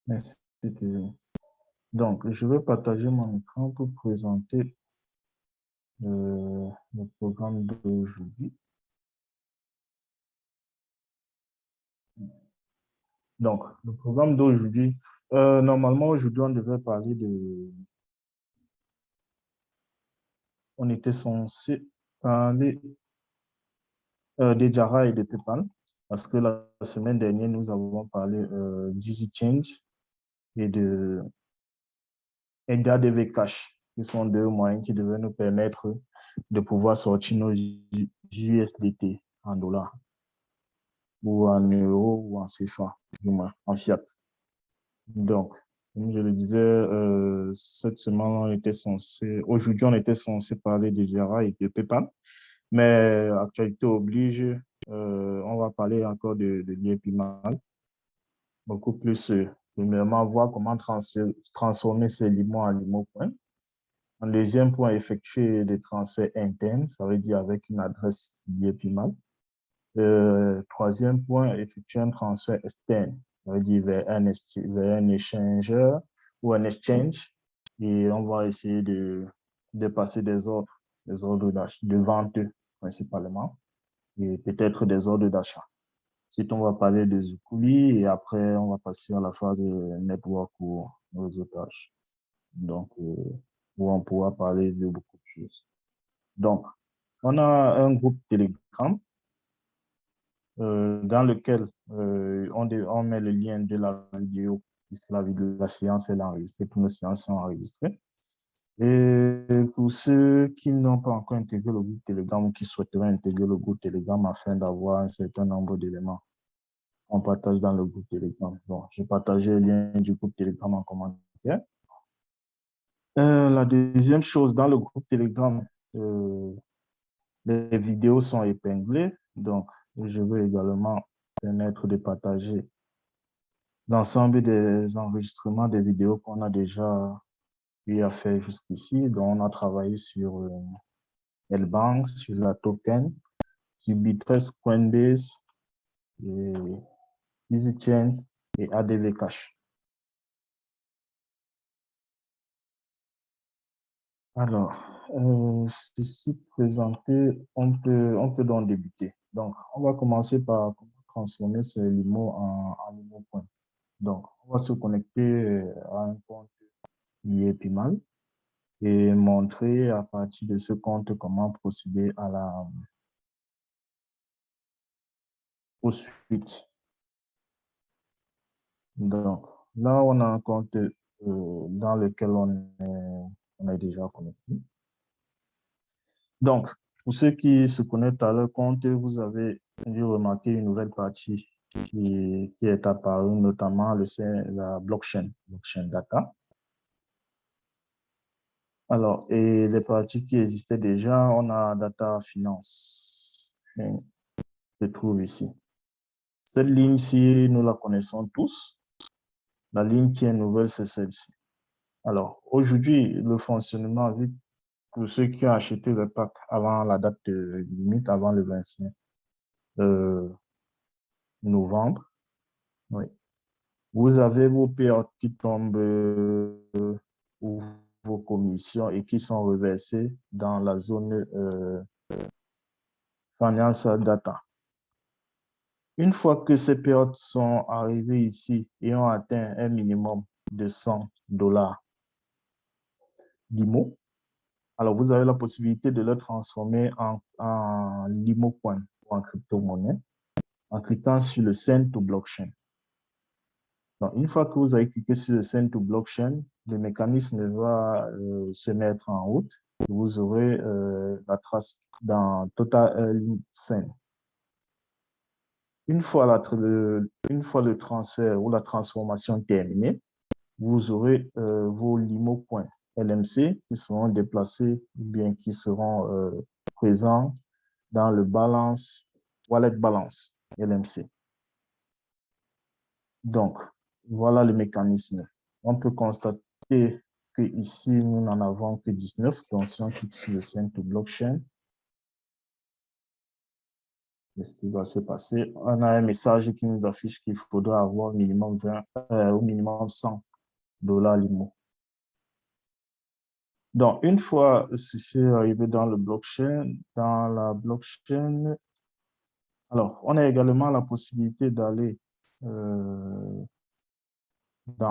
Merci. Donc, je vais partager mon écran pour présenter le programme d'aujourd'hui. Donc, le programme d'aujourd'hui, normalement, aujourd'hui, on devait parler de... On était censé parler des Jara et de PayPal, parce que la semaine dernière, nous avons parlé d'Easy Change et d'ADV Cash, qui sont deux moyens qui devaient nous permettre de pouvoir sortir nos USDT en dollars, ou en euros, ou en CFA, du moins, en fiat. Donc, comme je le disais, cette semaine, aujourd'hui, on était censé parler de Jira et de PayPal, mais actualité oblige, on va parler encore de l'IEPIMAL, beaucoup plus, premièrement, voir comment transformer ces limons en limo-points. En deuxième point, effectuer des transferts internes, ça veut dire avec une adresse IEPIMAL. Troisième point, effectuer un transfert externe, ça veut dire vers un échangeur ou un exchange. Et on va essayer de passer des ordres de vente principalement, et peut-être des ordres d'achat. Ensuite, on va parler des Zukuli et après, on va passer à la phase network ou réseautage. Donc, où on pourra parler de beaucoup de choses. Donc, on a un groupe Telegram dans lequel on met le lien de la vidéo, puisque la séance est enregistrée, toutes nos séances sont enregistrées. Et pour ceux qui n'ont pas encore intégré le groupe Telegram ou qui souhaiteraient intégrer le groupe Telegram afin d'avoir un certain nombre d'éléments, on partage dans le groupe Telegram. Bon, j'ai partagé le lien du groupe Telegram en commentaire. La deuxième chose, dans le groupe Telegram, les vidéos sont épinglées. Donc, je veux également permettre de partager l'ensemble des enregistrements des vidéos qu'on a déjà eu à faire jusqu'ici. Donc, on a travaillé sur L-Bank, sur la token, sur Bitrust, Coinbase, et EasyChain et ADV Cash. Alors, ceci présenté, on peut donc débuter. Donc, on va commencer par transformer ces limos en limo-points. Donc, on va se connecter à un compte IEPIMAL et montrer à partir de ce compte comment procéder aux suites. Donc, là, on a un compte dans lequel on est déjà connecté. Donc, pour ceux qui se connectent à leur compte, vous avez dû remarquer une nouvelle partie qui est apparue, notamment la blockchain data. Alors, et les parties qui existaient déjà, on a data finance, se trouve ici. Cette ligne-ci, nous la connaissons tous. La ligne qui est nouvelle, c'est celle-ci. Alors, aujourd'hui, le fonctionnement, vu pour ceux qui ont acheté le pack avant la date limite, avant le 25 novembre, oui. Vous avez vos payouts qui tombent ou vos commissions et qui sont reversées dans la zone financial data. Une fois que ces payouts sont arrivés ici et ont atteint un minimum de $100 d'IMO, alors vous avez la possibilité de le transformer en limo coin ou en crypto-monnaie en cliquant sur le Send to Blockchain. Donc, une fois que vous avez cliqué sur le Send to Blockchain, le mécanisme va se mettre en route. Vous aurez la trace dans Total Send. Une fois le transfert ou la transformation terminée, vous aurez vos limo LMC qui seront déplacés ou bien qui seront présents dans le wallet balance LMC. Donc, voilà le mécanisme. On peut constater que ici, nous n'en avons que 19. Donc, si on clique sur le Send to Blockchain, Qu'est-ce qui va se passer? On a un message qui nous affiche qu'il faudra avoir au minimum 20, au minimum $100 l'IMO. Donc, une fois ceci arrivé dans la blockchain, alors, on a également la possibilité d'aller dans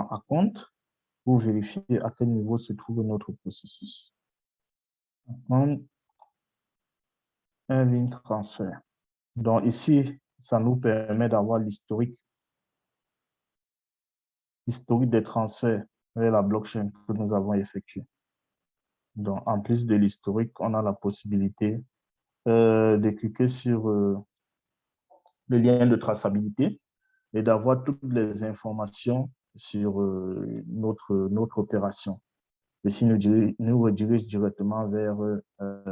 Account pour vérifier à quel niveau se trouve notre processus. Account, un ligne transfert. Donc, ici, ça nous permet d'avoir l'historique des transferts vers la blockchain que nous avons effectués. Donc, en plus de l'historique, on a la possibilité de cliquer sur le lien de traçabilité et d'avoir toutes les informations sur notre opération. Ceci nous redirige directement vers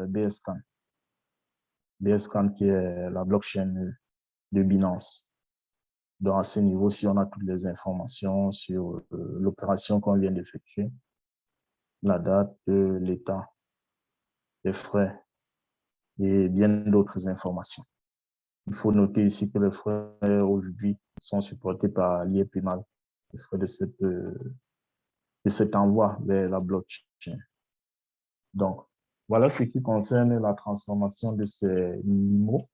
BSCAN. BSCAN qui est la blockchain de Binance. Donc, à ce niveau, si on a toutes les informations sur l'opération qu'on vient d'effectuer, la date, l'état, les frais et bien d'autres informations. Il faut noter ici que les frais aujourd'hui sont supportés par l'IEPMAL, les frais de cet envoi vers la blockchain. Donc, voilà ce qui concerne la transformation de ces LIMO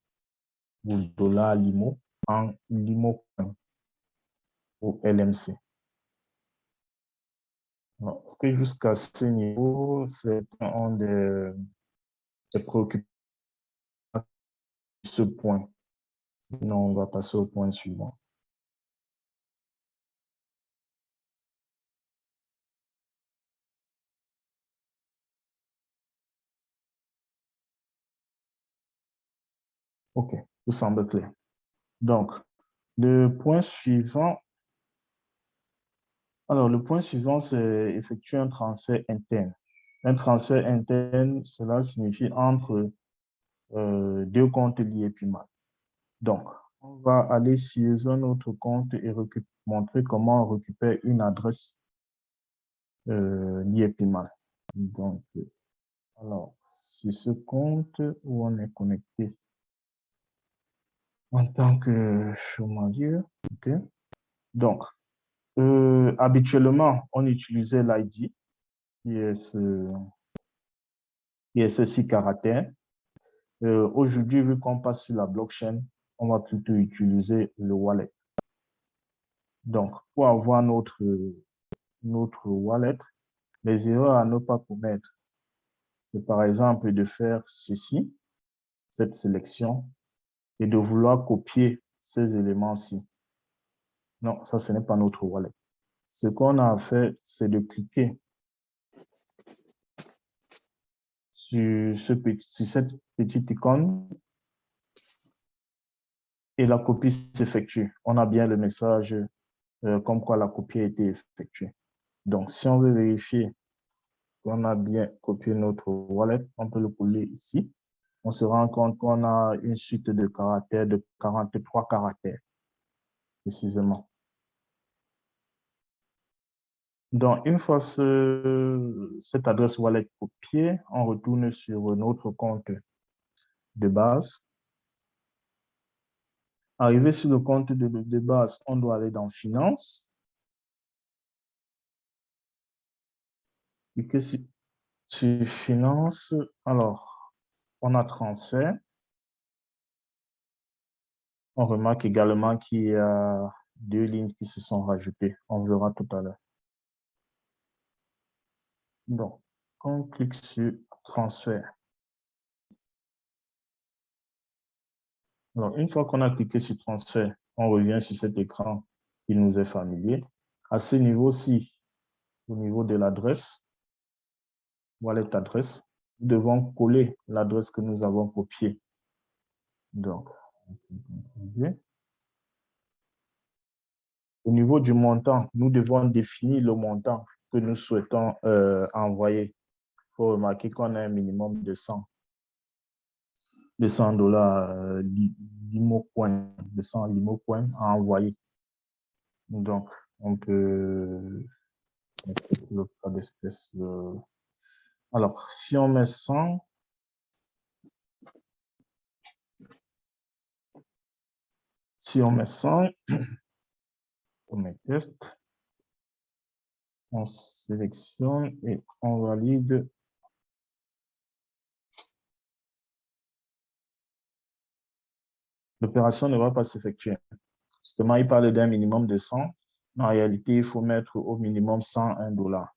ou dollars LIMO en LIMO ou LMC. Est-ce que jusqu'à ce niveau, c'est un des préoccupations de ce point? Sinon, on va passer au point suivant. OK, tout semble clair. Donc, le point suivant, c'est effectuer un transfert interne. Un transfert interne, cela signifie entre deux comptes liés PIMA. Donc, on va aller sur un autre compte et montrer comment on récupère une adresse liée PIMA. Donc, alors, sur ce compte où on est connecté en tant que journalier, OK. Donc, habituellement, on utilisait l'ID, qui est ces 6 caractères. Aujourd'hui, vu qu'on passe sur la blockchain, on va plutôt utiliser le wallet. Donc, pour avoir notre wallet, les erreurs à ne pas commettre, c'est par exemple de faire ceci, cette sélection, et de vouloir copier ces éléments-ci. Non, ça, ce n'est pas notre wallet. Ce qu'on a à faire, c'est de cliquer sur cette petite icône et la copie s'effectue. On a bien le message comme quoi la copie a été effectuée. Donc, si on veut vérifier qu'on a bien copié notre wallet, on peut le coller ici. On se rend compte qu'on a une suite de caractères, de 43 caractères, précisément. Donc, une fois cette adresse wallet copiée, on retourne sur notre compte de base. Arrivé sur le compte de base, on doit aller dans Finances. Cliquer sur Finances. Alors, on a Transfert. On remarque également qu'il y a 2 lignes qui se sont rajoutées. On verra tout à l'heure. Donc, on clique sur Transfert. Alors, une fois qu'on a cliqué sur Transfert, on revient sur cet écran qui nous est familier. À ce niveau-ci, au niveau de l'adresse, wallet adresse, nous devons coller l'adresse que nous avons copiée. Donc, au niveau du montant, nous devons définir le montant que nous souhaitons envoyer. Il faut remarquer qu'on a un minimum de $100 l'IMO coin, de 100 l'IMO coin à envoyer. Donc, on peut le cas d'espèce. Alors, si on met 100, Si on met 100, on met test, on sélectionne et on valide. L'opération ne va pas s'effectuer. Justement, il parle d'un minimum de 100. En réalité, il faut mettre au minimum 101 $.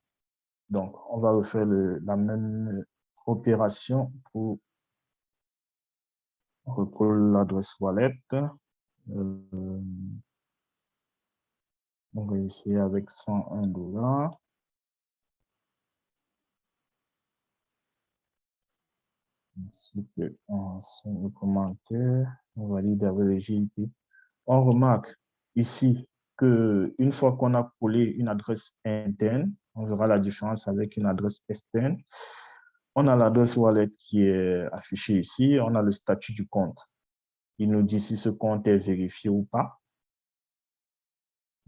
Donc, on va refaire la même opération pour recoller l'adresse wallet. On va essayer avec 101 $. Ensuite, on signe le commentaire, on valide avec le GIP. On remarque ici qu'une fois qu'on a collé une adresse interne, on verra la différence avec une adresse externe. On a l'adresse wallet qui est affichée ici, on a le statut du compte. Il nous dit si ce compte est vérifié ou pas.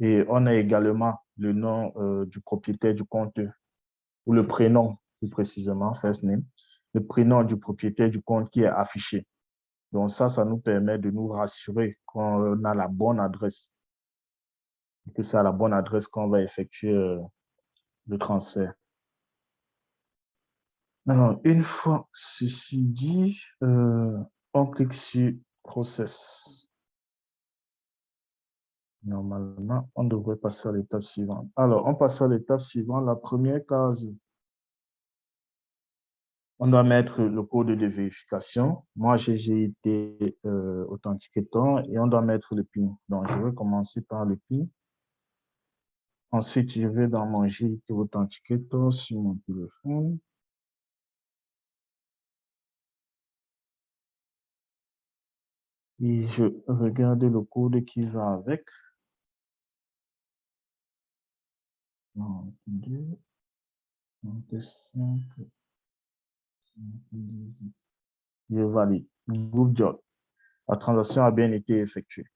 Et on a également le nom du propriétaire du compte, ou le prénom plus précisément, first name, le prénom du propriétaire du compte qui est affiché. Donc ça nous permet de nous rassurer qu'on a la bonne adresse, que c'est à la bonne adresse qu'on va effectuer le transfert. Alors, une fois ceci dit, on clique sur Process. Normalement, on devrait passer à l'étape suivante. Alors, on passe à l'étape suivante. La première case, on doit mettre le code de vérification. Moi, j'ai été authenticateur et on doit mettre le PIN. Donc, je vais commencer par le PIN. Ensuite, je vais dans mon GIT Authenticator sur mon téléphone. Et je regarde le code qui va avec. 42, 45, 18. Je valide. Good job. La transaction a bien été effectuée.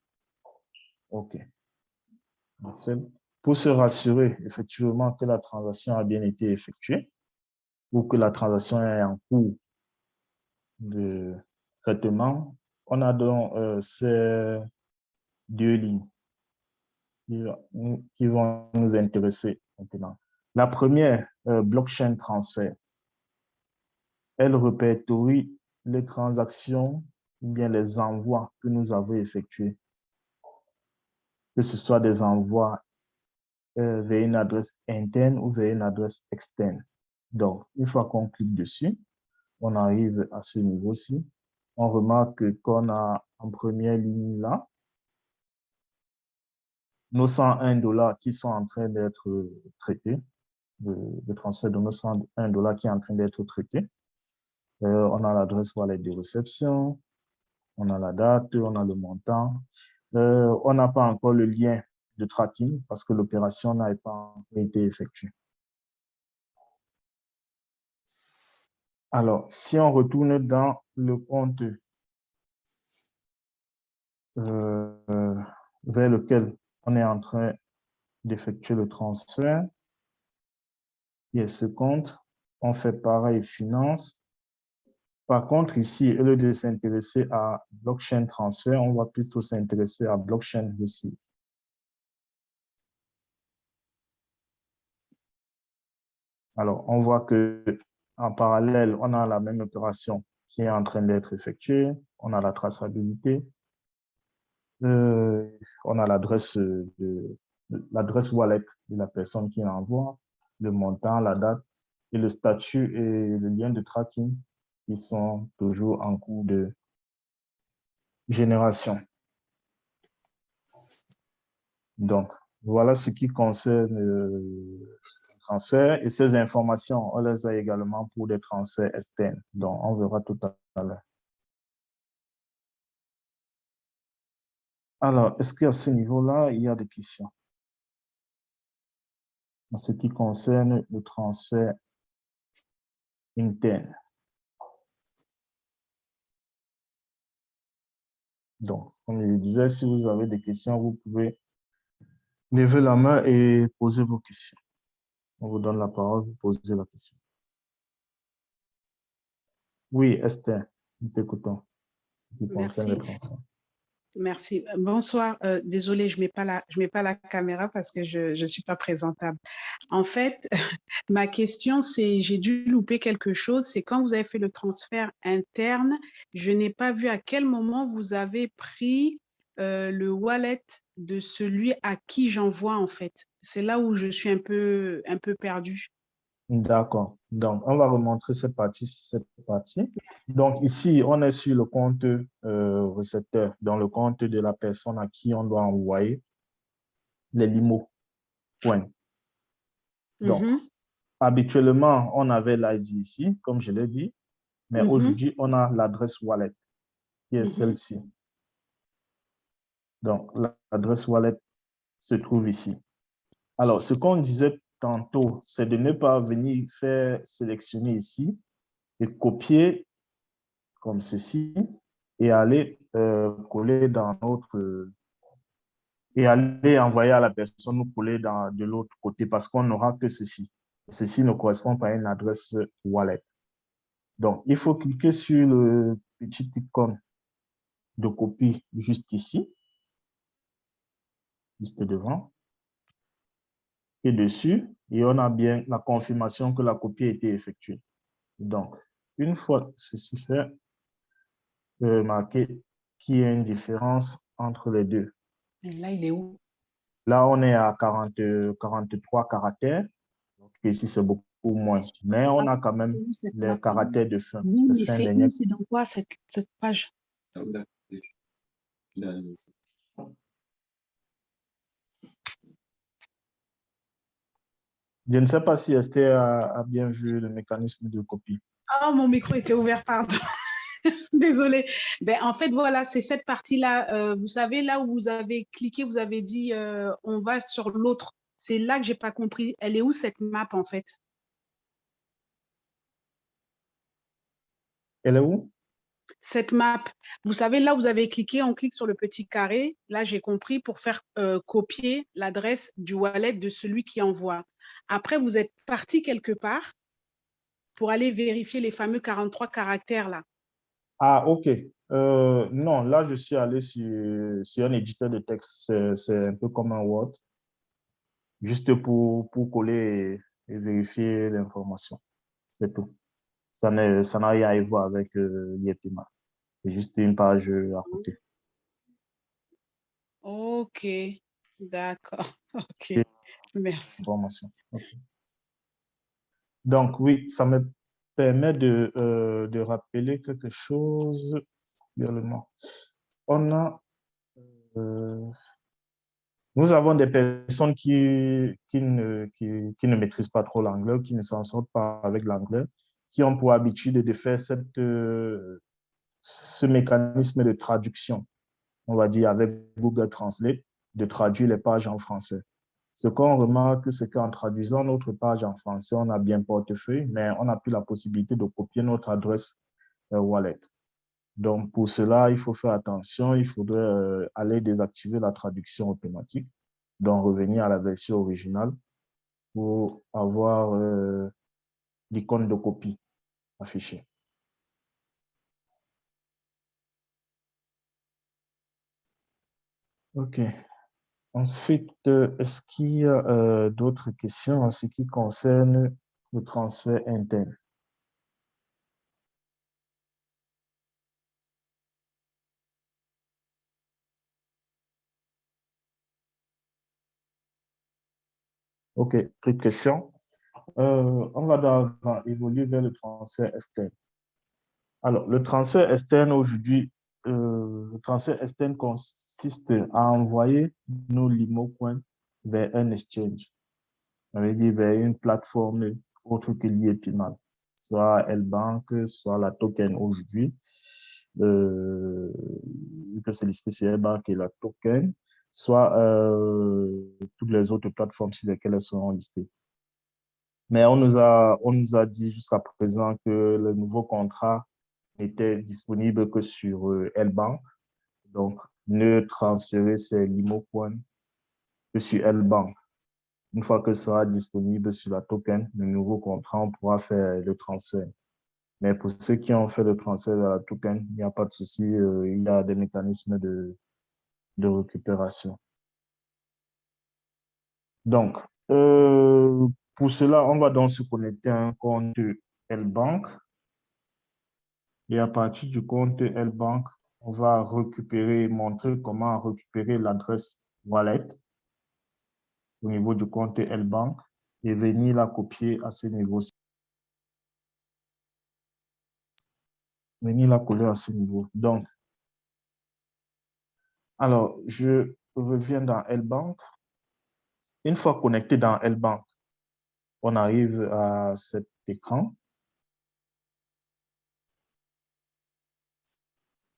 OK. Pour se rassurer effectivement que la transaction a bien été effectuée ou que la transaction est en cours de traitement, on a donc ces deux lignes qui vont nous intéresser maintenant. La première, blockchain transfert, elle répertorie les transactions ou bien les envois que nous avons effectués, que ce soit des envois vers une adresse interne ou vers une adresse externe. Donc, une fois qu'on clique dessus, on arrive à ce niveau-ci. On remarque qu'on a en première ligne là, nos 101 $ qui sont en train d'être traités, le transfert de nos 101 $ qui est en train d'être traité. On a l'adresse wallet de réception, on a la date, on a le montant. On n'a pas encore le lien de tracking parce que l'opération n'a pas été effectuée. Alors, si on retourne dans le compte vers lequel on est en train d'effectuer le transfert, il y a ce compte, on fait pareil finance. Par contre, ici, au lieu de s'intéresser à blockchain transfert, on va plutôt s'intéresser à blockchain receive. Alors, on voit que en parallèle, on a la même opération qui est en train d'être effectuée. On a la traçabilité. On a l'adresse wallet de la personne qui envoie, le montant, la date et le statut et le lien de tracking qui sont toujours en cours de génération. Donc, voilà ce qui concerne le transfert et ces informations, on les a également pour des transferts externes. Donc, on verra tout à l'heure. Alors, est-ce qu'à ce niveau-là, il y a des questions en ce qui concerne le transfert interne? Donc, comme je le disais, si vous avez des questions, vous pouvez lever la main et poser vos questions. On vous donne la parole, vous posez la question. Oui, Esther, nous t'écoutons. Qui concerne les transferts. Merci. Bonsoir. Désolée, je mets pas la caméra parce que je suis pas présentable. En fait, ma question, c'est, j'ai dû louper quelque chose. C'est quand vous avez fait le transfert interne, je n'ai pas vu à quel moment vous avez pris le wallet de celui à qui j'envoie, en fait. C'est là où je suis un peu perdue. D'accord. Donc, on va remontrer cette partie, cette partie. Donc, ici, on est sur le compte récepteur, dans le compte de la personne à qui on doit envoyer les limos. Point. Donc, Mhm, habituellement, on avait l'ID ici, comme je l'ai dit, mais mhm, aujourd'hui, on a l'adresse wallet, qui est mhm. celle-ci. Donc, l'adresse wallet se trouve ici. Alors, ce qu'on disait tantôt, c'est de ne pas venir faire sélectionner ici et copier comme ceci et aller coller dans notre et aller envoyer à la personne ou coller de l'autre côté parce qu'on n'aura que ceci. Ceci ne correspond pas à une adresse wallet. Donc, il faut cliquer sur le petit icône de copie juste ici, juste devant, et dessus, et on a bien la confirmation que la copie a été effectuée. Donc, une fois ceci fait, remarquez qu'il y a une différence entre les deux. Et là, il est où? Là, on est à 43 caractères. Donc, ici, c'est beaucoup moins. Mais on a quand même C'est où cette les map? caractères de fin. Oui, Les mais 5 c'est où? derniers. C'est dans quoi cette page? Je ne sais pas si Esther a bien vu le mécanisme de copie. Oh, mon micro était ouvert, pardon. Désolée. Ben, en fait, voilà, c'est cette partie-là. Vous savez, là où vous avez cliqué, vous avez dit on va sur l'autre. C'est là que j'ai pas compris. Elle est où cette map, en fait? Elle est où? Cette map, vous savez, là où vous avez cliqué, on clique sur le petit carré. Là, j'ai compris pour faire copier l'adresse du wallet de celui qui envoie. Après, vous êtes parti quelque part pour aller vérifier les fameux 43 caractères là. Ah, OK. Non, là, je suis allé sur un éditeur de texte. C'est un peu comme un Word, juste pour coller et vérifier l'information. C'est tout. Ça n'a rien à voir avec Yepima. C'est juste une page à côté. Ok, d'accord. Ok, C'est merci. l'information. OK. Donc, oui, ça me permet de rappeler quelque chose également. On a, euh, nous avons des personnes qui ne maîtrisent pas trop l'anglais, qui ne s'en sortent pas avec l'anglais, qui ont pour habitude de faire ce mécanisme de traduction, on va dire avec Google Translate, de traduire les pages en français. Ce qu'on remarque, c'est qu'en traduisant notre page en français, on a bien portefeuille, mais on n'a plus la possibilité de copier notre adresse wallet. Donc, pour cela, il faut faire attention. Il faudrait aller désactiver la traduction automatique, donc revenir à la version originale pour avoir l'icône de copie affichée. OK. Ensuite, est-ce qu'il y a d'autres questions en ce qui concerne le transfert interne? OK, plus de questions. On va évoluer vers le transfert externe. Alors, le transfert externe aujourd'hui, le transfert externe consiste à envoyer nos limo-coins vers un exchange, ça veut dire vers une plateforme autre que l'IEPIMAL, soit L-Bank, soit la token aujourd'hui, euh, que c'est listé sur L-Bank et la token, soit toutes les autres plateformes sur lesquelles elles seront listées. Mais on nous a dit jusqu'à présent que le nouveau contrat n'était disponible que sur L-Bank. Donc, ne transférer ces limo-coins que sur L-Bank. Une fois que ce sera disponible sur la token, le nouveau contrat, on pourra faire le transfert. Mais pour ceux qui ont fait le transfert à la token, il n'y a pas de souci. Il y a des mécanismes de récupération. Donc, pour cela, on va donc se connecter à un compte L-Bank. Et à partir du compte L-Bank, on va récupérer, montrer comment récupérer l'adresse wallet au niveau du compte L-Bank et venir la copier à ce niveau-ci. Venir la coller à ce niveau. Donc, alors, je reviens dans L-Bank. Une fois connecté dans L-Bank, on arrive à cet écran.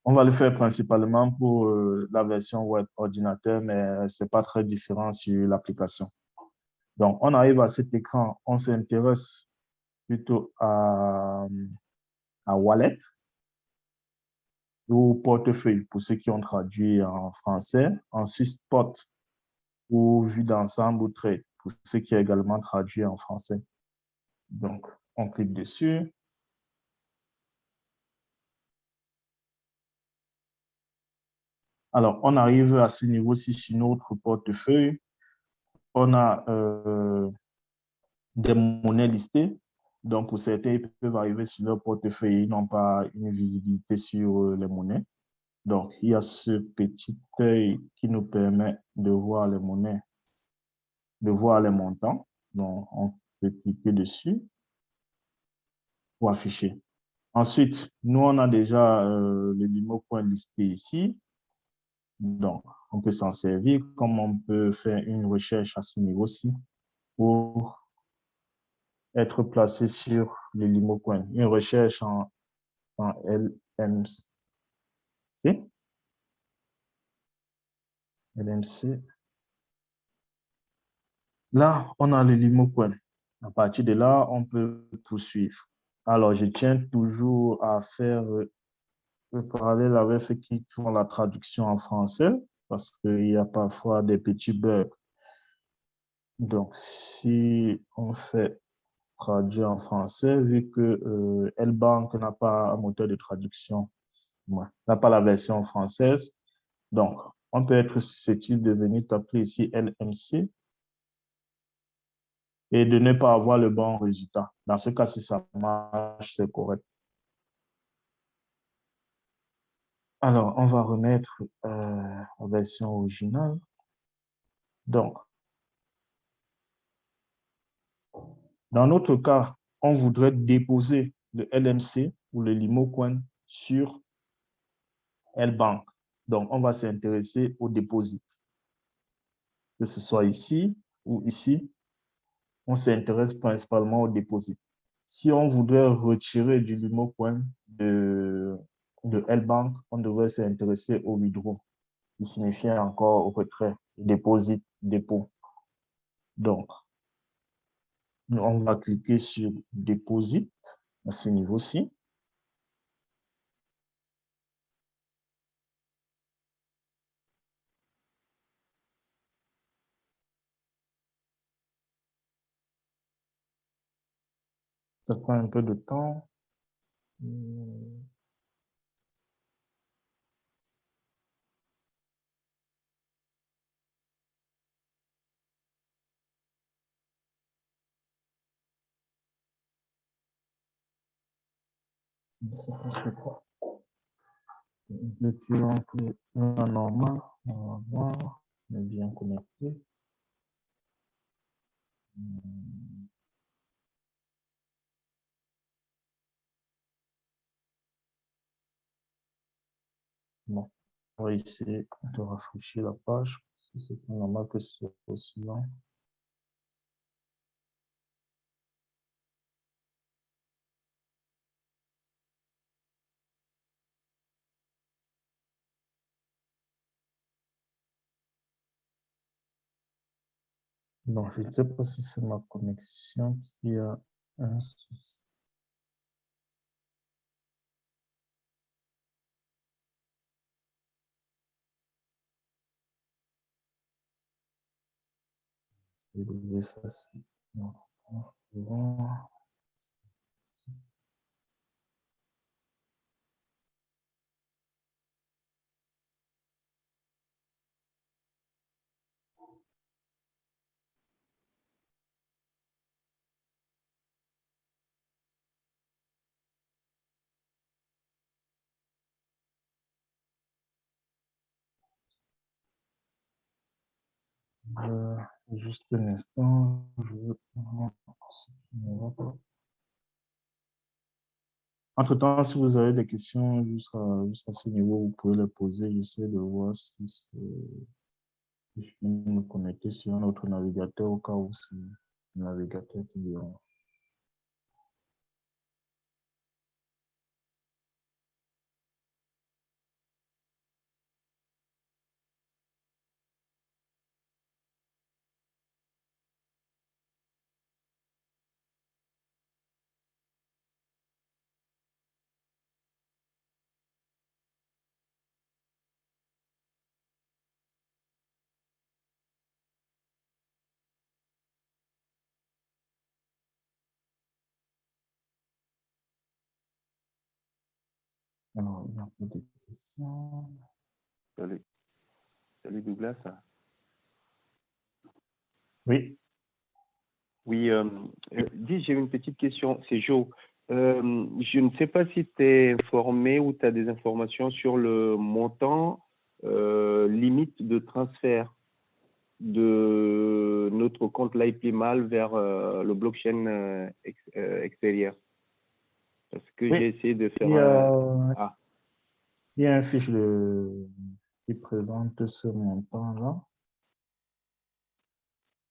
On va le faire principalement pour la version web ordinateur, mais ce n'est pas très différent sur l'application. Donc, on arrive à cet écran, on s'intéresse plutôt à Wallet ou portefeuille pour ceux qui ont traduit en français. Ensuite, Spot ou vue d'ensemble ou trade pour ceux qui ont également traduit en français. Donc, on clique dessus. Alors, on arrive à ce niveau-ci sur notre portefeuille. On a des monnaies listées. Donc, pour certains, ils peuvent arriver sur leur portefeuille, ils n'ont pas une visibilité sur les monnaies. Donc, il y a ce petit œil qui nous permet de voir les monnaies, de voir les montants. Donc, on peut cliquer dessus pour afficher. Ensuite, nous, on a déjà les Limo-Coin listés ici. Donc, on peut s'en servir comme on peut faire une recherche à ce niveau-ci pour être placé sur le Limo-Coin. Une recherche en LMC. LMC. Là, on a le Limo-Coin. À partir de là, on peut poursuivre. Alors, je tiens toujours à faire le parallèle avec ceux qui font la traduction en français parce qu'il y a parfois des petits bugs. Donc, si on fait traduire en français, vu que L-Bank n'a pas un moteur de traduction, n'a pas la version française, donc on peut être susceptible de venir taper ici LMC et de ne pas avoir le bon résultat. Dans ce cas, si ça marche, c'est correct. Alors, on va remettre la version originale. Donc, dans notre cas, on voudrait déposer le LMC ou le Limo-Coin sur L-Bank. Donc, on va s'intéresser au deposit. Que ce soit ici ou ici, on s'intéresse principalement au deposit. Si on voudrait retirer du Limo-Coin de L-Bank, on devrait s'intéresser au withdraw, qui signifie encore au retrait, deposit, dépôt. Donc, on va cliquer sur deposit à ce niveau-ci. Ça prend un peu de temps. Je ne sais pas pourquoi. Depuis la normale, on va voir, on est bien connecté. Bon, on va essayer de rafraîchir la page, parce que c'est pas normal que ce soit aussi lent. Donc, je ne sais pas si c'est ma connexion qui a un souci. Je vais ouvrir ça. Non. Bon. Juste un instant. Entre-temps, si vous avez des questions jusqu'à ce niveau, vous pouvez les poser. J'essaie de voir si je peux me connecter sur un autre navigateur au cas où c'est le navigateur qui dérange. Alors, il y a un peu de questions. Salut. Salut Douglas. Oui. Oui, dis, j'ai une petite question. C'est Joe. Je ne sais pas si tu es informé ou tu as des informations sur le montant limite de transfert de notre compte LivePayMal vers le blockchain extérieur. Parce que Oui. j'ai essayé de faire Il y a, Ah, il y a un fiche qui présente ce montant-là.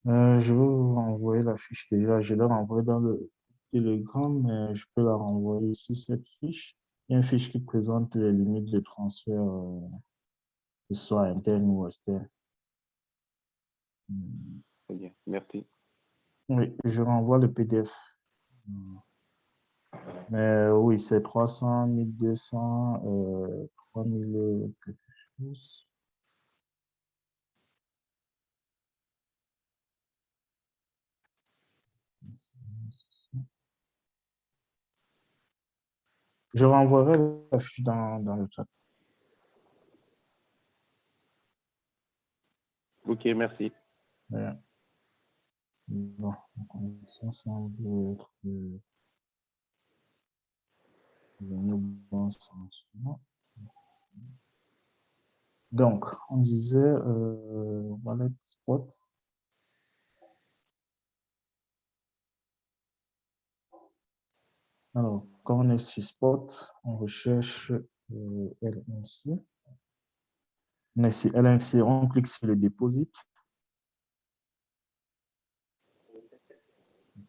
Je vais vous renvoyer la fiche déjà. Je l'ai renvoyée dans le Telegram, mais je peux la renvoyer ici, cette fiche. Il y a une fiche qui présente les limites de transfert, que ce soit interne ou externe. très bien, merci. Oui, je renvoie le PDF. Mais oui, c'est 300, 1200, 3000 quelque chose. Je renvoierai la fiche dans le chat. Ok, merci. Ouais. Bon, la connexion semble être venue au bon sens. Donc, on disait wallet spot. Alors, quand on est sur spot, on recherche LMC. On est sur LMC, on clique sur le deposit.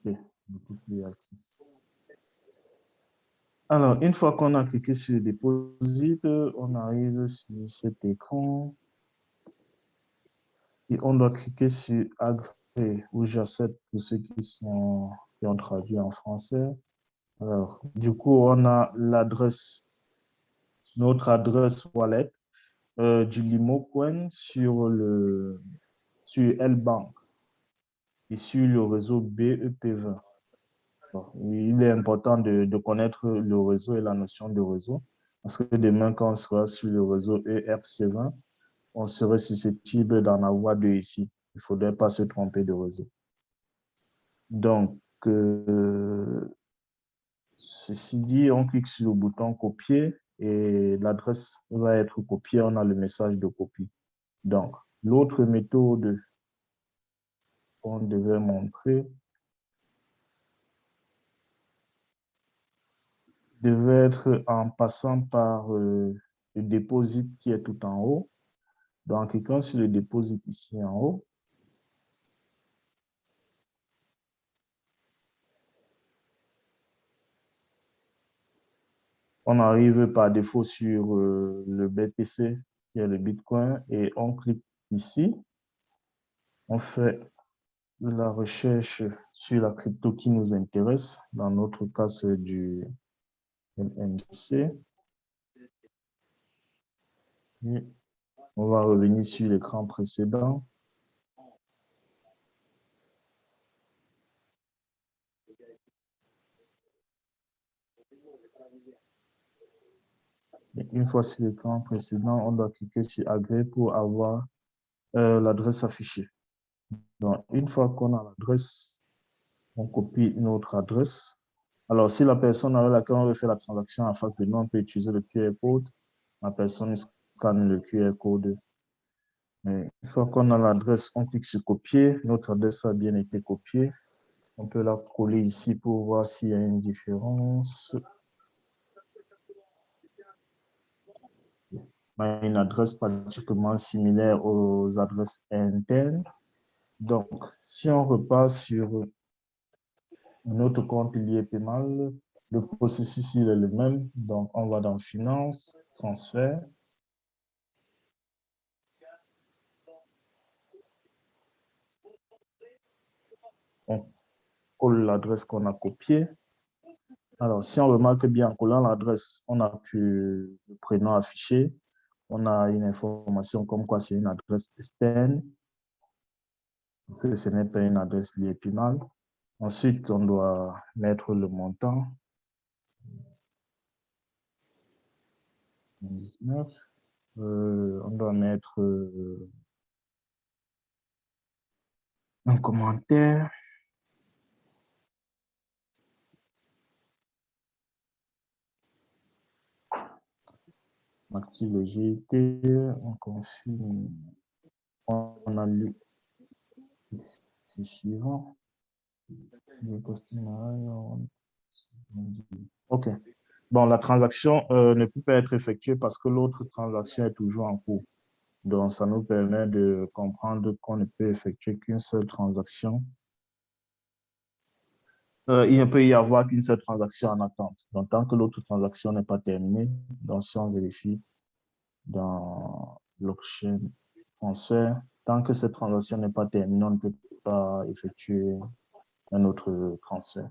Ok, beaucoup plus actif. Alors, une fois qu'on a cliqué sur le deposit, on arrive sur cet écran et on doit cliquer sur agrée ou j'accepte pour ceux qui ont traduit en français. Alors, du coup, on a l'adresse, notre adresse wallet du LimoCoin sur L-Bank et sur le réseau BEP20. Bon, il est important de connaître le réseau et la notion de réseau parce que demain, quand on sera sur le réseau ERC20, on serait susceptible d'en avoir deux ici. Il ne faudrait pas se tromper de réseau. Donc, ceci dit, on clique sur le bouton copier et l'adresse va être copiée. On a le message de copie. Donc, l'autre méthode qu'on devait montrer devait être en passant par le deposit qui est tout en haut. Donc, en cliquant sur le deposit ici en haut, on arrive par défaut sur le BTC qui est le Bitcoin et on clique ici. On fait la recherche sur la crypto qui nous intéresse. Dans notre cas, c'est du LMC. Et on va revenir sur l'écran précédent. Et une fois sur l'écran précédent, on doit cliquer sur Agrée pour avoir l'adresse affichée. Donc, une fois qu'on a l'adresse, on copie notre adresse. Alors, si la personne avec laquelle on veut faire la transaction en face de nous, on peut utiliser le QR code. La personne scanne le QR code Et une fois qu'on a l'adresse, on clique sur copier. Notre adresse a bien été copiée. On peut la coller ici pour voir s'il y a une différence. On a une adresse pratiquement similaire aux adresses internes. Donc, si on repart sur notre compte lié Paymal, le processus il est le même. Donc, on va dans Finance, Transfert. On colle l'adresse qu'on a copiée. Alors, si on remarque bien en collant l'adresse, on a pu le prénom affiché. On a une information comme quoi c'est une adresse externe. Ce n'est pas une adresse liée Paymal. Ensuite, on doit mettre le montant. 19. On doit mettre un commentaire. On active le GIT. On confirme. On a lu. C'est suivant. OK. Bon, la transaction ne peut pas être effectuée parce que l'autre transaction est toujours en cours. Donc, ça nous permet de comprendre qu'on ne peut effectuer qu'une seule transaction. Il ne peut y avoir qu'une seule transaction en attente. Donc, tant que l'autre transaction n'est pas terminée, donc si on vérifie dans blockchain transfert, tant que cette transaction n'est pas terminée, on ne peut pas effectuer un autre transfert.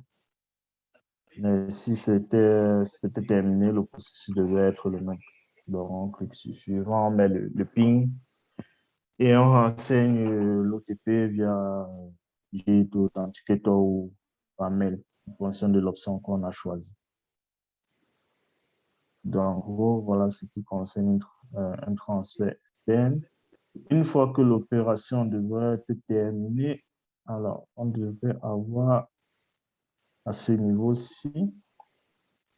Mais si c'était terminé, le processus devait être le même. Donc, on clique sur suivant, on met le ping et on renseigne l'OTP via Git, Authenticator ou par mail en fonction de l'option qu'on a choisie. Donc, en gros, voilà ce qui concerne un transfert externe. Une fois que l'opération devrait être terminée, alors on devrait avoir à ce niveau-ci.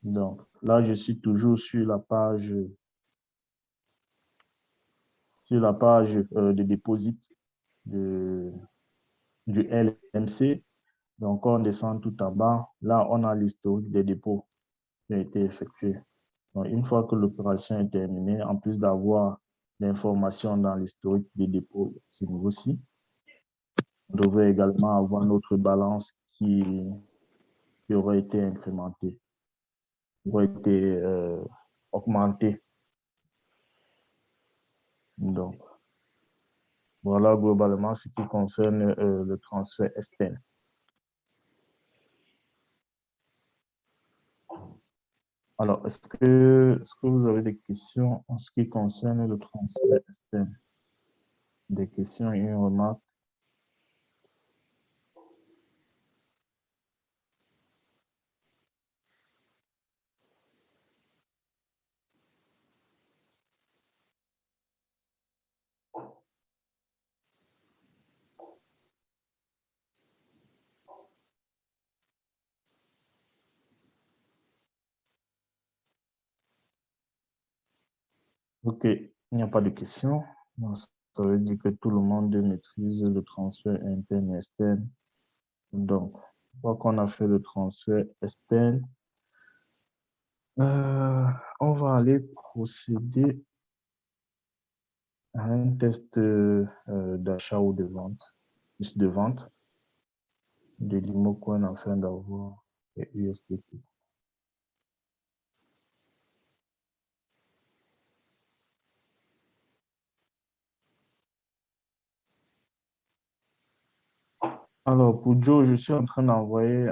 Donc, là, je suis toujours sur la page de déposit du LMC. Donc, on descend tout en bas. Là, on a l'historique des dépôts qui ont été effectués. Donc, une fois que l'opération est terminée, en plus d'avoir l'information dans l'historique des dépôts, ce niveau-ci, on devrait également avoir notre balance qui aurait été incrémentée, qui aurait été augmentée. Donc, voilà globalement ce qui concerne le transfert externe. Alors, est-ce que vous avez des questions en ce qui concerne le transfert externe? Des questions et une remarque? OK, il n'y a pas de questions. Donc, ça veut dire que tout le monde maîtrise le transfert interne et externe. Donc, une fois qu'on a fait le transfert externe, on va aller procéder à un test d'achat ou de vente, plus de vente de l'Imocoin afin d'avoir les USDT. Alors, pour Joe, je suis en train d'envoyer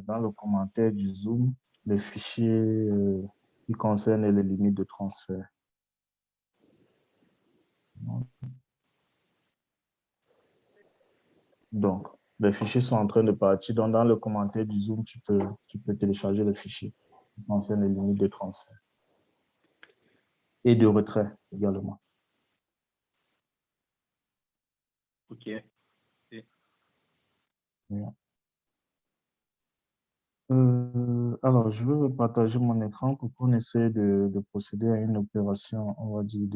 dans le commentaire du Zoom le fichier qui concerne les limites de transfert. Donc, les fichiers sont en train de partir. Donc, dans le commentaire du Zoom, tu peux télécharger le fichier qui concerne les limites de transfert et de retrait également. OK. Bien. Alors, je vais partager mon écran pour qu'on essaie de procéder à une opération, on va dire,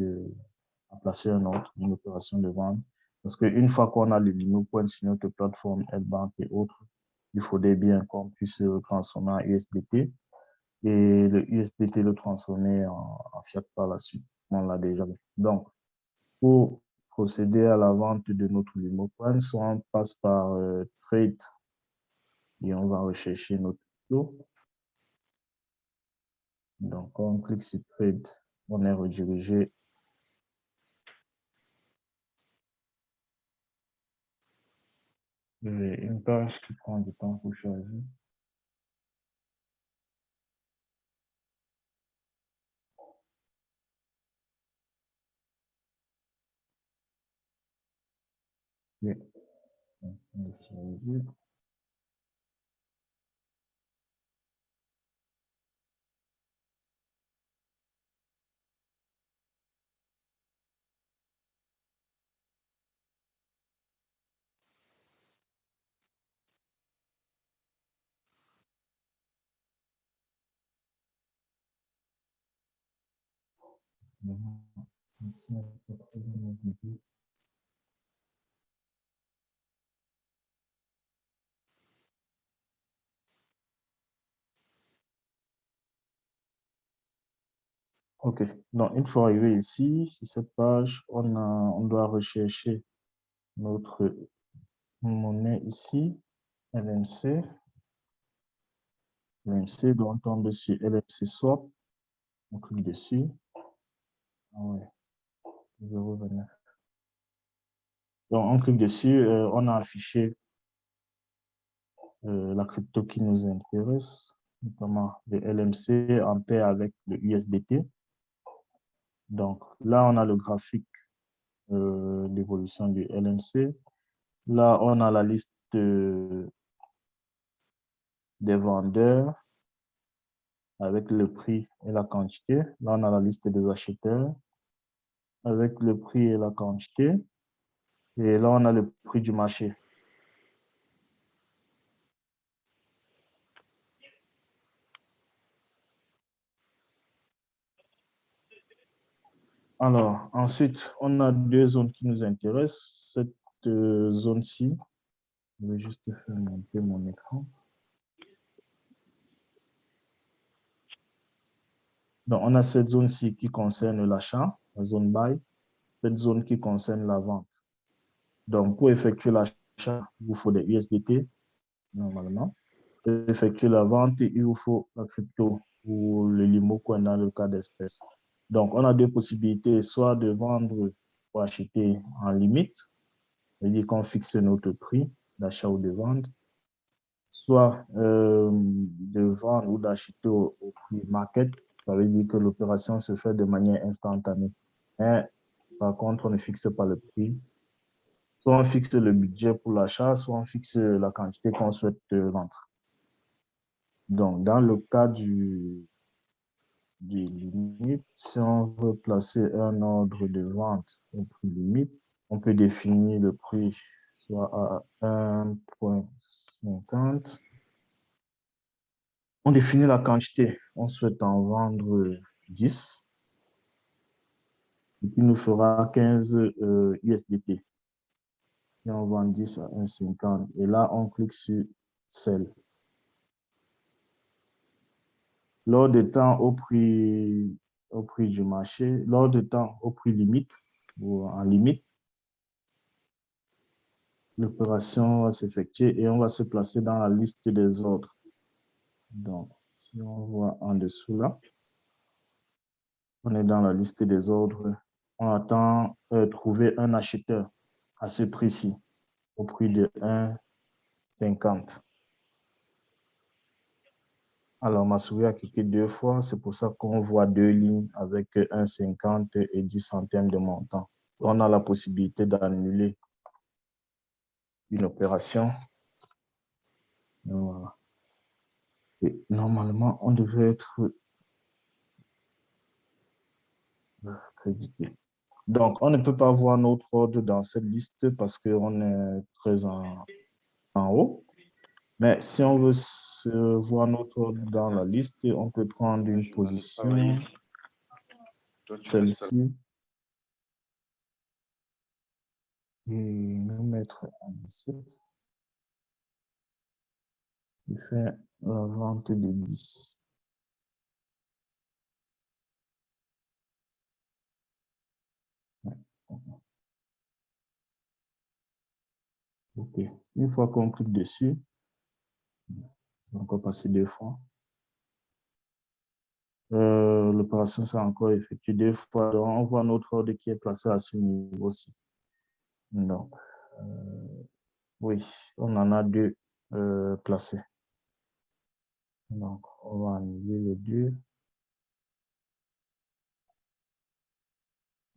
à placer un ordre, une opération de vente. Parce qu'une fois qu'on a les Limo Coins sur notre plateforme L-Bank et autres, il faudrait bien qu'on puisse le transformer en USDT et le USDT le transformer en fiat par la suite. On l'a déjà vu. Donc, pour procéder à la vente de notre Limo Coins, soit on passe par Trade et on va rechercher notre taux. Donc, on clique sur Trade, on est redirigé. J'ai une page qui prend du temps pour choisir. Et, OK. Donc, une fois arrivé ici, sur cette page, on doit rechercher notre monnaie ici, LMC. LMC, donc on tombe sur LMC Swap. On clique dessus. Ah ouais, 0,29. Donc, on clique dessus, on a affiché la crypto qui nous intéresse, notamment le LMC en pair avec le USDT. Donc, là, on a le graphique d'évolution du LMC. Là, on a la liste des vendeurs avec le prix et la quantité. Là, on a la liste des acheteurs avec le prix et la quantité. Et là, on a le prix du marché. Alors, ensuite, on a deux zones qui nous intéressent. Cette zone-ci, je vais juste faire monter mon écran. Donc, on a cette zone-ci qui concerne l'achat, la zone buy, cette zone qui concerne la vente. Donc, pour effectuer l'achat, il vous faut des USDT, normalement. Pour effectuer la vente, il vous faut la crypto ou le limo coin dans le cas d'espèce. Donc, on a deux possibilités, soit de vendre ou acheter en limite, c'est-à-dire qu'on fixe notre prix d'achat ou de vente, soit de vendre ou d'acheter au prix market, ça veut dire que l'opération se fait de manière instantanée. Mais, par contre, on ne fixe pas le prix. Soit on fixe le budget pour l'achat, soit on fixe la quantité qu'on souhaite vendre. Donc, dans le cas du limite, si on veut placer un ordre de vente au prix limite, on peut définir le prix soit à 1,50. On définit la quantité. On souhaite en vendre 10. Et puis, nous fera 15 USDT. Et on vend 10 à 1,50. Et là, on clique sur Sell. Lors de temps au prix du marché, lors de temps au prix limite ou en limite, l'opération va s'effectuer et on va se placer dans la liste des ordres. Donc, si on voit en dessous là, on est dans la liste des ordres. On attend trouver un acheteur à ce prix-ci, au prix de 1,50. Alors, ma souris a cliqué deux fois, c'est pour ça qu'on voit deux lignes avec 1,50 et 10 centièmes de montant. On a la possibilité d'annuler une opération. Voilà. Et normalement, on devrait être crédité. Donc, on ne peut pas voir notre ordre dans cette liste parce qu'on est très en haut. Mais si on veut voir notre ordre dans la liste, on peut prendre une position, celle-ci. nous mettre à 17. Je fais la vente de 10. OK. Une fois qu'on clique dessus, c'est encore passé 2 fois. L'opération s'est encore effectuée 2 fois. Donc, on voit notre ordre qui est placé à ce niveau-ci. Donc, oui, on en a 2 placés. Donc, on va annuler les 2.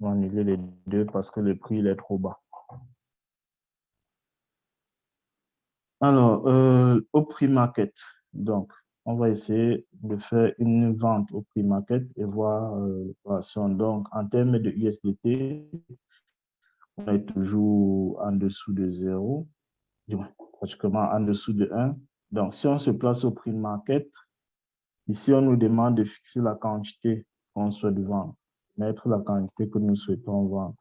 On va annuler les 2 parce que le prix il est trop bas. Alors, au prix market, donc, on va essayer de faire une vente au prix market et voir l'opération. Donc, en termes de USDT, on est toujours en dessous de 0, pratiquement en dessous de 1. Donc, si on se place au prix market, ici, on nous demande de fixer la quantité qu'on souhaite vendre, mettre la quantité que nous souhaitons vendre.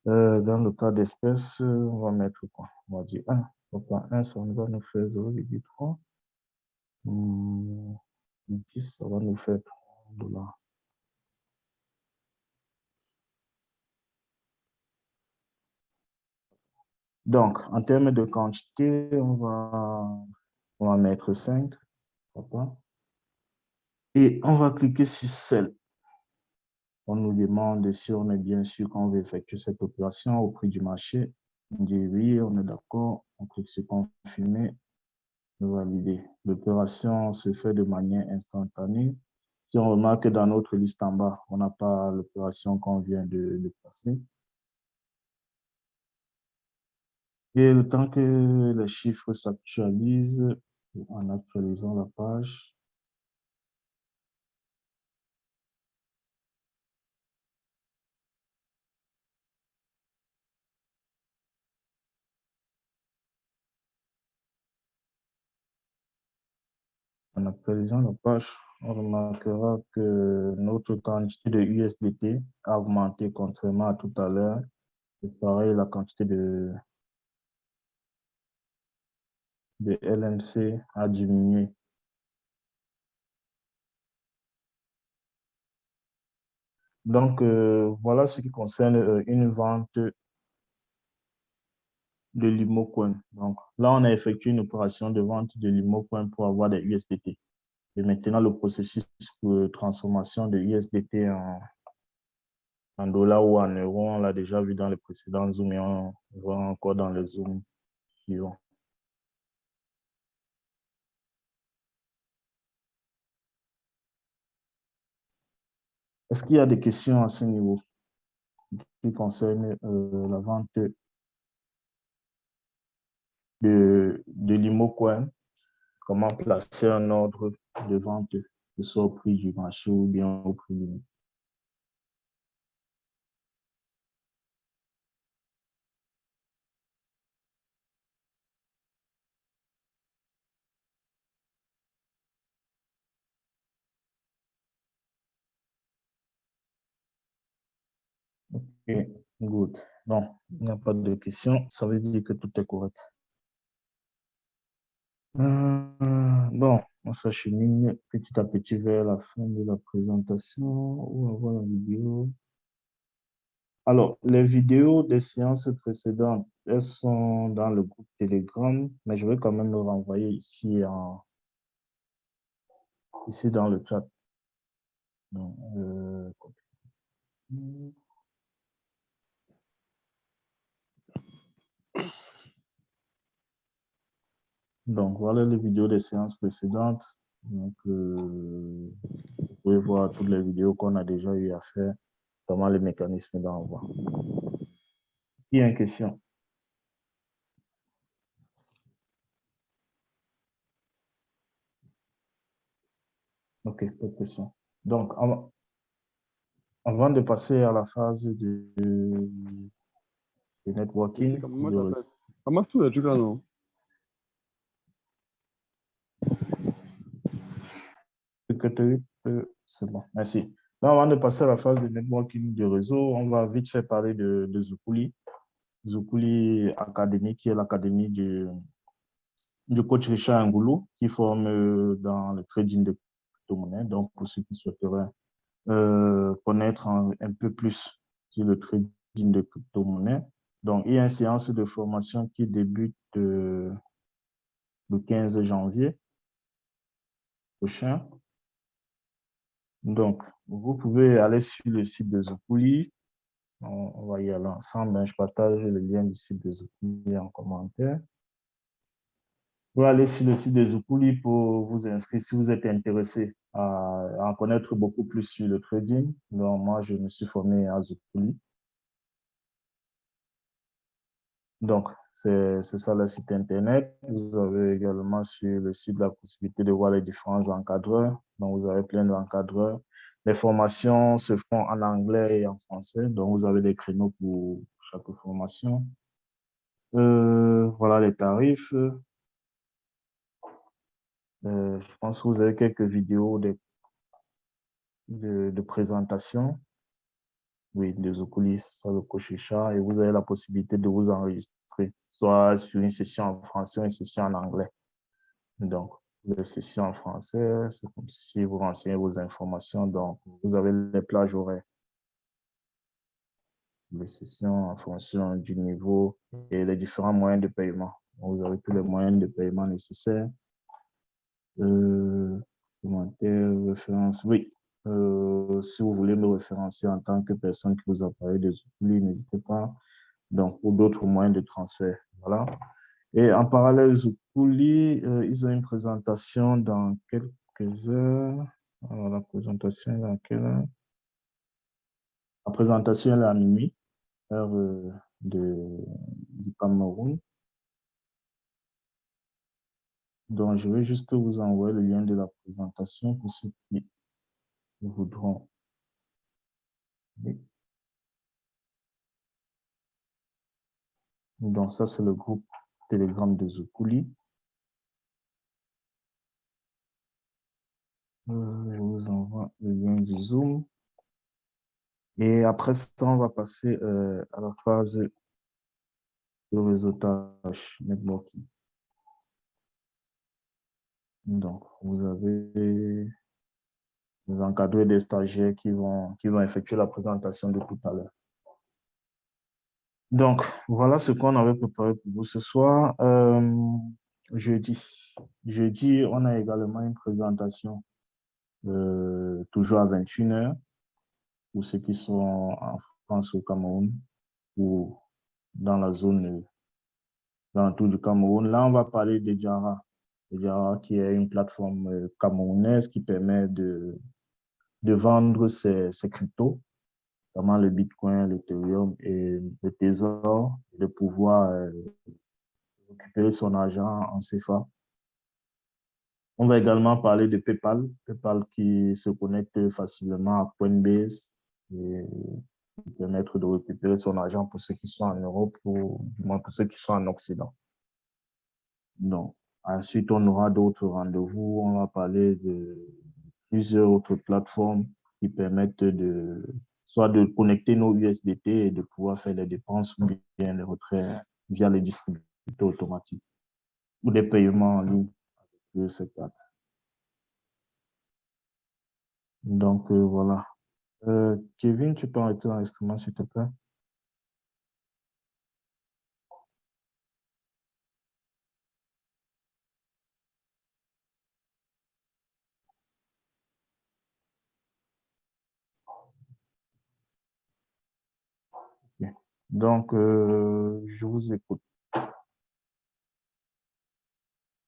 Dans le cas d'espèce, on va mettre quoi? On va dire 1. Pourquoi 1, ça va nous faire 0,3. 10, ça va nous faire $3. Donc, en termes de quantité, on va mettre 5. Et on va cliquer sur Sell. On nous demande si on est bien sûr qu'on veut effectuer cette opération au prix du marché. On dit oui, on est d'accord. On clique sur Confirmer. Valider. L'opération se fait de manière instantanée. Si on remarque que dans notre liste en bas, on n'a pas l'opération qu'on vient de passer. Et le temps que les chiffres s'actualisent, en actualisant la page, on remarquera que notre quantité de USDT a augmenté contrairement à tout à l'heure. Et pareil, la quantité de LMC a diminué. Donc, voilà ce qui concerne une vente de l'Imocoin. Donc, là, on a effectué une opération de vente de l'Imocoin pour avoir des USDT. Et maintenant, le processus de transformation de USDT en dollars ou en euros, on l'a déjà vu dans les précédents zooms et on voit encore dans les zooms suivants. Est-ce qu'il y a des questions à ce niveau qui concernent la vente de l'Imocoin? Comment placer un ordre de vente, que ce soit au prix du marché ou bien au prix limite? Ok, good. Non, il n'y a pas de questions. Ça veut dire que tout est correct. Bon, on s'achemine petit à petit vers la fin de la présentation ou avant la vidéo. Alors, les vidéos des séances précédentes, elles sont dans le groupe Telegram, mais je vais quand même le renvoyer ici, ici dans le chat. Donc, voilà les vidéos des séances précédentes. Donc, vous pouvez voir toutes les vidéos qu'on a déjà eu à faire, comment les mécanismes d'envoi. Il y a une question. OK, pas de question. Donc, avant de passer à la phase de networking, Comment tout le truc là, non? C'est bon, merci. Donc, avant de passer à la phase de networking du réseau, on va vite fait parler de Zukuli. Zoukouli Academy, qui est l'académie du coach Richard Ngoulou, qui forme dans le trading de crypto-monnaies. Donc, pour ceux qui souhaiteraient connaître un peu plus sur le trading de crypto-monnaies. Donc, il y a une séance de formation qui débute le 15 janvier prochain. Donc, vous pouvez aller sur le site de Zoukouli. On va y aller ensemble. Je partage le lien du site de Zoukouli en commentaire. Vous pouvez aller sur le site de Zoukouli pour vous inscrire si vous êtes intéressé à en connaître beaucoup plus sur le trading. Donc, moi, je me suis formé à Zoukouli. Donc, c'est ça le site Internet. Vous avez également sur le site la possibilité de voir les différents encadreurs. Donc, vous avez plein d'encadreurs. Les formations se font en anglais et en français. Donc, vous avez des créneaux pour chaque formation. Voilà les tarifs. Je pense que vous avez quelques vidéos de présentation. Oui, de Zoukouli, ça le Cochicha. Et vous avez la possibilité de vous enregistrer, soit sur une session en français ou une session en anglais. Donc, les sessions en français, c'est comme si vous renseignez vos informations. Donc, vous avez les plages horaires. Les sessions en fonction du niveau et les différents moyens de paiement. Vous avez tous les moyens de paiement nécessaires. Commentaires, références. Oui. Si vous voulez me référencer en tant que personne qui vous a parlé de Zoukouli, n'hésitez pas. Donc, pour d'autres moyens de transfert. Voilà. Et en parallèle, Zoukouli, ils ont une présentation dans quelques heures. Alors, la présentation est à quelle heure? La présentation est à minuit, heure du Cameroun. Donc, je vais juste vous envoyer le lien de la présentation pour ceux qui voudront. Oui. Donc, ça, c'est le groupe Telegram de Zoukouli. Je vous envoie le lien du Zoom. Et après ça, on va passer à la phase de réseautage networking. Donc, vous avez des encadrés, des stagiaires qui vont effectuer la présentation de tout à l'heure. Donc, voilà ce qu'on avait préparé pour vous ce soir. Jeudi, on a également une présentation toujours à 21h pour ceux qui sont en France ou au Cameroun ou dans la zone dans tout du Cameroun. Là, on va parler de Jara. Jara qui est une plateforme camerounaise qui permet de vendre ses cryptos, notamment le Bitcoin, l'Ethereum et le Trésor, de pouvoir récupérer son argent en CFA. On va également parler de PayPal, PayPal qui se connecte facilement à Coinbase et permettre de récupérer son argent pour ceux qui sont en Europe ou du moins pour ceux qui sont en Occident. Donc, ensuite, on aura d'autres rendez-vous. On va parler de plusieurs autres plateformes qui permettent soit de connecter nos USDT et de pouvoir faire les dépenses ou bien les retraits via les distributeurs automatiques ou des paiements en ligne avec ces cartes. Donc, voilà. Kevin, tu peux arrêter l'enregistrement, s'il te plaît? Okay. Donc, je vous écoute.